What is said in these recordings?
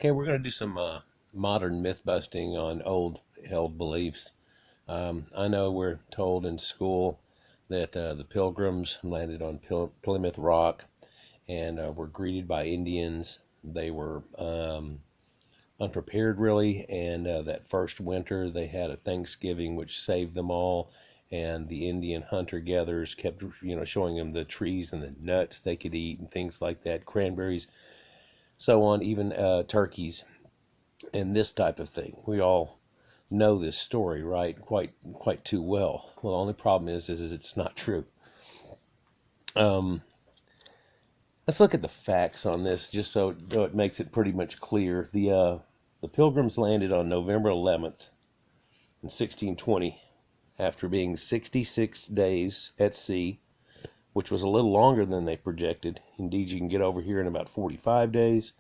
Okay, we're going to do some modern myth busting on old held beliefs. I know we're told in school that the Pilgrims landed on Plymouth Rock and were greeted by Indians. They were unprepared, really, and that first winter they had a Thanksgiving which saved them all. And the Indian hunter-gatherers kept, showing them the trees and the nuts they could eat and things like that, cranberries, so on, even turkeys and this type of thing. We all know this story, right? Quite too well. Well, the only problem is it's not true. Um, let's look at the facts on this, just so it makes it pretty much clear. The Pilgrims landed on November 11th in 1620, after being 66 days at sea, which was a little longer than they projected. Indeed, you can get over here in about 45 days.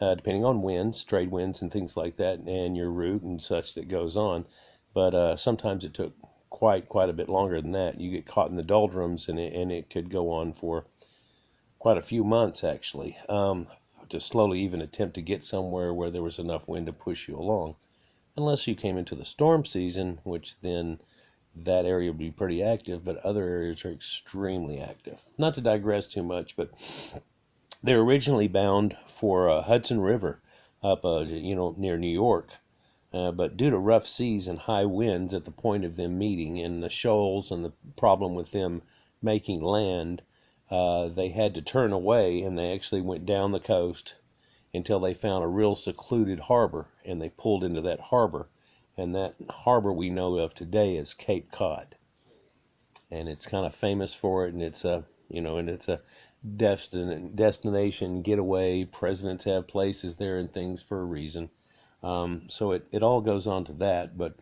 Depending on winds, trade winds, and things like that, and your route and such that goes on. But sometimes it took quite a bit longer than that. You get caught in the doldrums, and it could go on for quite a few months, actually, to slowly even attempt to get somewhere where there was enough wind to push you along. Unless you came into the storm season, which then that area would be pretty active, but other areas are extremely active. Not to digress too much, but they were originally bound for Hudson River up, near New York. But due to rough seas and high winds at the point of them meeting, and the shoals and the problem with them making land, they had to turn away, and they actually went down the coast until they found a real secluded harbor, and they pulled into that harbor. And that harbor we know of today is Cape Cod. And it's kind of famous for it, and it's a destination getaway. Presidents have places there and things for a reason. So it all goes on to that. But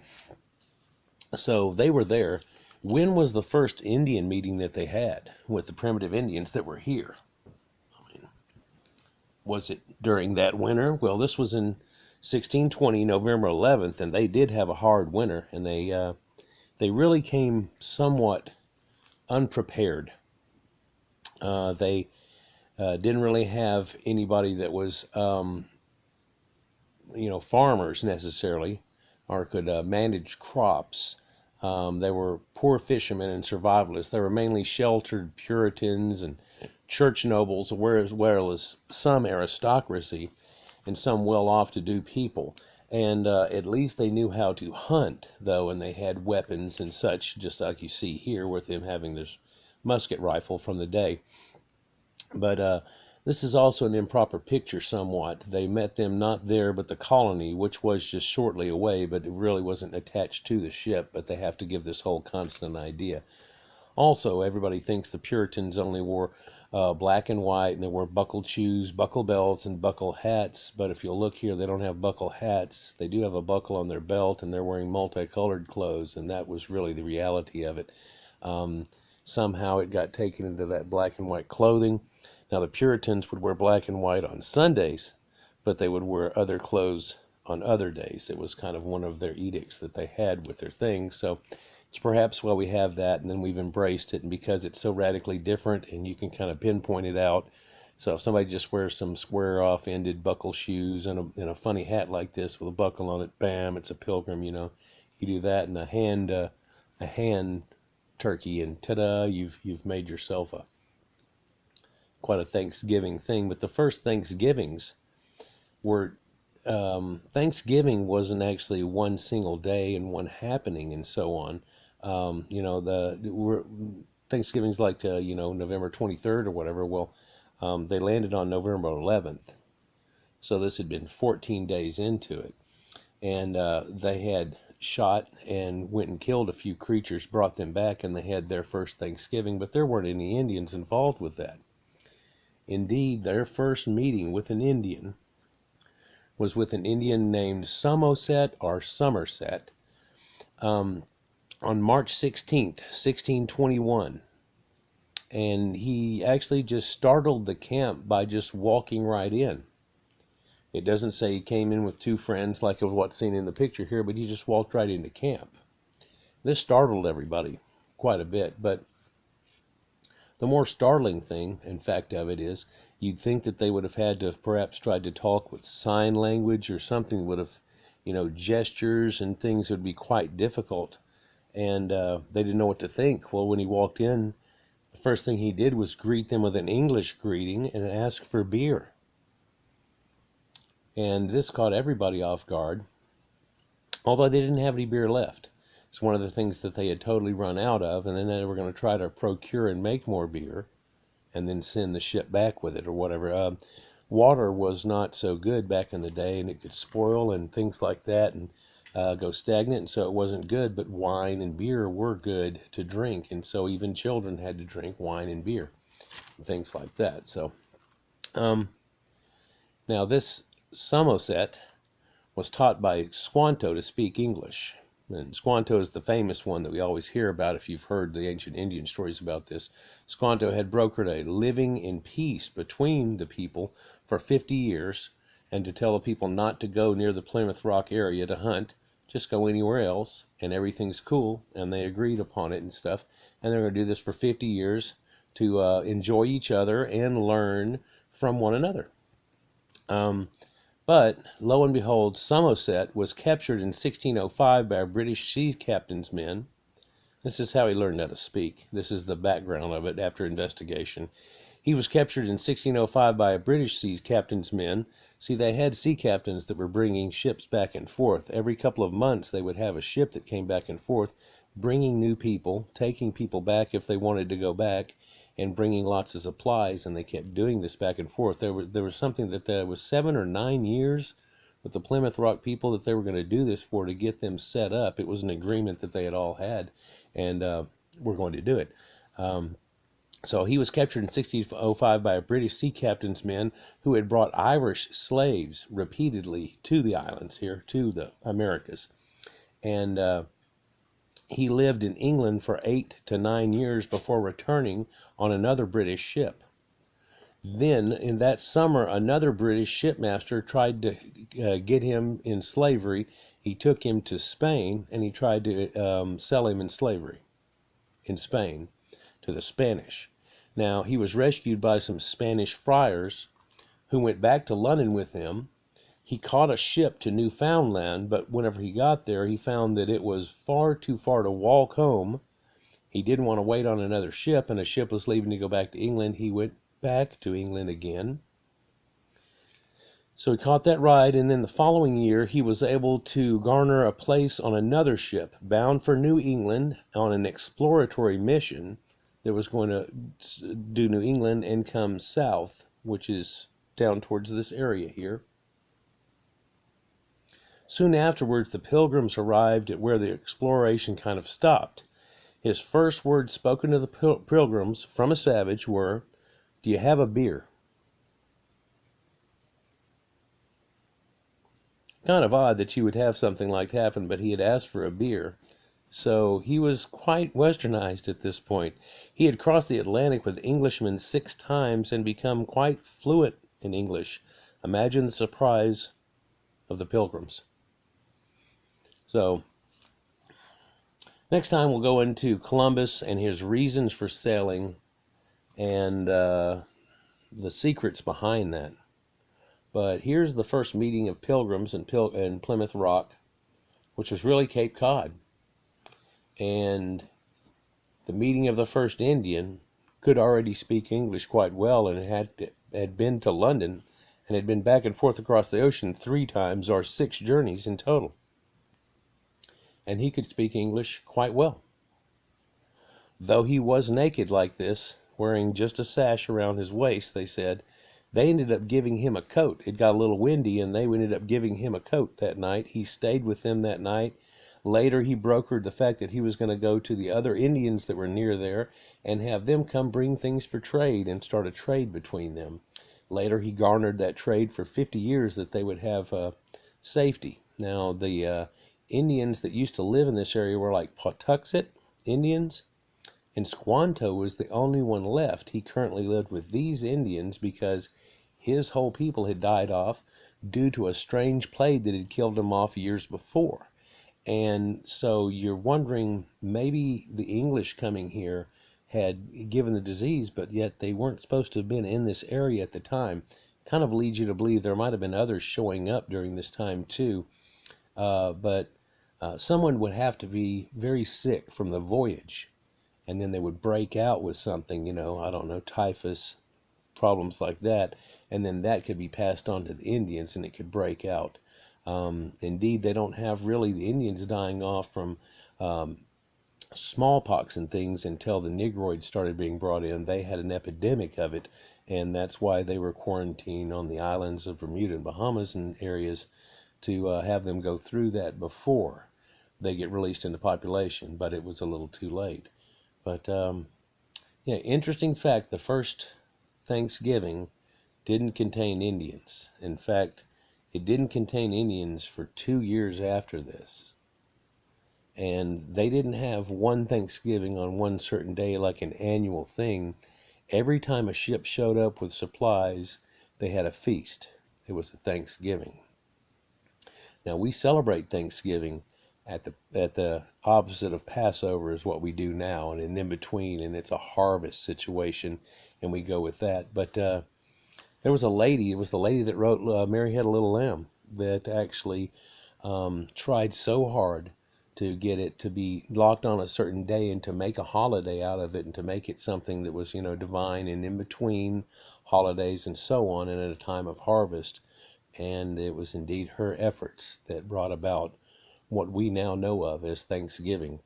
so they were there. When was the first Indian meeting that they had with the primitive Indians that were here? I mean, was it during that winter? Well, this was in 1620, November 11th, and they did have a hard winter, and they really came somewhat unprepared. They didn't really have anybody that was, farmers necessarily, or could manage crops. They were poor fishermen and survivalists. They were mainly sheltered Puritans and church nobles, as well as some aristocracy and some well-off-to-do people. And at least they knew how to hunt, though, and they had weapons and such, just like you see here with them having this musket rifle from the day. But this is also an improper picture somewhat. They met them not there, but the colony, which was just shortly away, but it really wasn't attached to the ship, but they have to give this whole constant idea. Also, everybody thinks the Puritans only wore black and white, and they wore buckled shoes, buckle belts, and buckle hats. But if you'll look here, they don't have buckle hats. They do have a buckle on their belt, and they're wearing multicolored clothes, and that was really the reality of it. Somehow it got taken into that black and white clothing. Now, the Puritans would wear black and white on Sundays, but they would wear other clothes on other days. It was kind of one of their edicts that they had with their things. So it's perhaps why we have that, and then we've embraced it, and because it's so radically different, and you can kind of pinpoint it out. So if somebody just wears some square-off-ended buckle shoes and a funny hat like this with a buckle on it, bam, it's a pilgrim. You do that, and a hand turkey, and ta-da, you've made yourself quite a Thanksgiving thing. But the first Thanksgivings were Thanksgiving wasn't actually one single day and one happening and so on. Thanksgiving's like November 23rd or whatever. Well, they landed on November 11th, so this had been 14 days into it, and they had shot and went and killed a few creatures, brought them back, and they had their first Thanksgiving. But there weren't any Indians involved with that. Indeed, their first meeting with an Indian was with an Indian named Somerset or Somerset on March 16th, 1621. And he actually just startled the camp by just walking right in. It doesn't say he came in with two friends like what's seen in the picture here, but he just walked right into camp. This startled everybody quite a bit, but The more startling thing, in fact, of it is, you'd think that they would have had to have perhaps tried to talk with sign language or something would have, gestures and things would be quite difficult. And they didn't know what to think. Well, when he walked in, the first thing he did was greet them with an English greeting and ask for beer. And this caught everybody off guard, although they didn't have any beer left. It's one of the things that they had totally run out of, and then they were going to try to procure and make more beer and then send the ship back with it or whatever. Water was not so good back in the day, and it could spoil and things like that and go stagnant, and so it wasn't good, but wine and beer were good to drink, and so even children had to drink wine and beer and things like that. So now this Somerset was taught by Squanto to speak English. And Squanto is the famous one that we always hear about if you've heard the ancient Indian stories about this. Squanto had brokered a living in peace between the people for 50 years, and to tell the people not to go near the Plymouth Rock area to hunt, just go anywhere else, and everything's cool, and they agreed upon it and stuff. And they're going to do this for 50 years to enjoy each other and learn from one another. But, lo and behold, Somerset was captured in 1605 by a British sea captain's men. This is how he learned how to speak. This is the background of it after investigation. He was captured in 1605 by a British sea captain's men. See, they had sea captains that were bringing ships back and forth. Every couple of months, they would have a ship that came back and forth, bringing new people, taking people back if they wanted to go back, and bringing lots of supplies, and they kept doing this back and forth. There was something that was 7 or 9 years with the Plymouth Rock people that they were going to do this for to get them set up. It was an agreement that they had all had, and we're going to do it. So he was captured in 1605 by a British sea captain's men who had brought Irish slaves repeatedly to the islands here, to the Americas. And he lived in England for 8 to 9 years before returning on another British ship. Then, in that summer, another British shipmaster tried to get him in slavery. He took him to Spain, and he tried to sell him in slavery in Spain to the Spanish. Now, he was rescued by some Spanish friars who went back to London with him. He caught a ship to Newfoundland, but whenever he got there, he found that it was far too far to walk home. He didn't want to wait on another ship, and a ship was leaving to go back to England. He went back to England again. So he caught that ride, and then the following year, he was able to garner a place on another ship bound for New England on an exploratory mission that was going to do New England and come south, which is down towards this area here. Soon afterwards, the Pilgrims arrived at where the exploration kind of stopped. His first words spoken to the Pilgrims from a savage were, "Do you have a beer?" Kind of odd that you would have something like that happen, but he had asked for a beer. So he was quite westernized at this point. He had crossed the Atlantic with Englishmen 6 times and become quite fluent in English. Imagine the surprise of the Pilgrims. So, next time we'll go into Columbus and his reasons for sailing and the secrets behind that. But here's the first meeting of Pilgrims in Plymouth Rock, which was really Cape Cod. And the meeting of the first Indian could already speak English quite well and had been to London and had been back and forth across the ocean 3 times or 6 journeys in total. And he could speak English quite well. Though he was naked like this, wearing just a sash around his waist, they said, they ended up giving him a coat. It got a little windy, and they ended up giving him a coat that night. He stayed with them that night. Later, he brokered the fact that he was going to go to the other Indians that were near there and have them come bring things for trade and start a trade between them. Later, he garnered that trade for 50 years that they would have safety. Now, the Indians that used to live in this area were like Pawtuxet Indians, and Squanto was the only one left. He currently lived with these Indians because his whole people had died off due to a strange plague that had killed them off years before. And so you're wondering, maybe the English coming here had given the disease, but yet they weren't supposed to have been in this area at the time. Kind of leads you to believe there might have been others showing up during this time too. But someone would have to be very sick from the voyage, and then they would break out with something, I don't know, typhus, problems like that, and then that could be passed on to the Indians and it could break out. Indeed, they don't have really the Indians dying off from smallpox and things until the Negroids started being brought in. They had an epidemic of it, and that's why they were quarantined on the islands of Bermuda and Bahamas and areas to have them go through that before they get released into population, but it was a little too late. But yeah, interesting fact, the first Thanksgiving didn't contain Indians. In fact, it didn't contain Indians for 2 years after this. And they didn't have one Thanksgiving on one certain day like an annual thing. Every time a ship showed up with supplies, they had a feast. It was a Thanksgiving. Now we celebrate Thanksgiving at the opposite of Passover is what we do now, and in between, and it's a harvest situation, and we go with that. But there was a lady. It was the lady that wrote "Mary Had a Little Lamb" that actually tried so hard to get it to be locked on a certain day and to make a holiday out of it and to make it something that was, divine and in between holidays and so on, and at a time of harvest. And it was indeed her efforts that brought about what we now know of as Thanksgiving.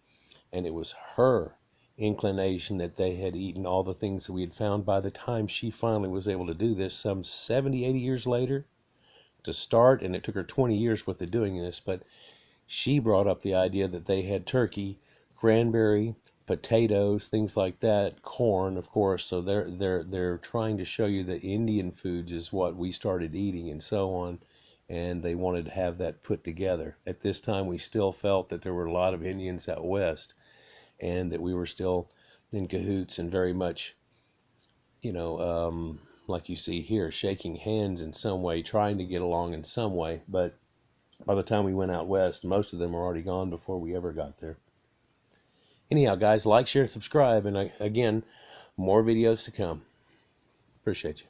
And it was her inclination that they had eaten all the things that we had found by the time she finally was able to do this some 70, 80 years later to start. And it took her 20 years worth of doing this, but she brought up the idea that they had turkey, cranberry, potatoes, things like that, corn, of course. So they're trying to show you that Indian foods is what we started eating and so on, and they wanted to have that put together. At this time, we still felt that there were a lot of Indians out west, and that we were still in cahoots and very much, like you see here, shaking hands in some way, trying to get along in some way. But by the time we went out west, most of them were already gone before we ever got there. Anyhow, guys, like, share, and subscribe. And again, more videos to come. Appreciate you.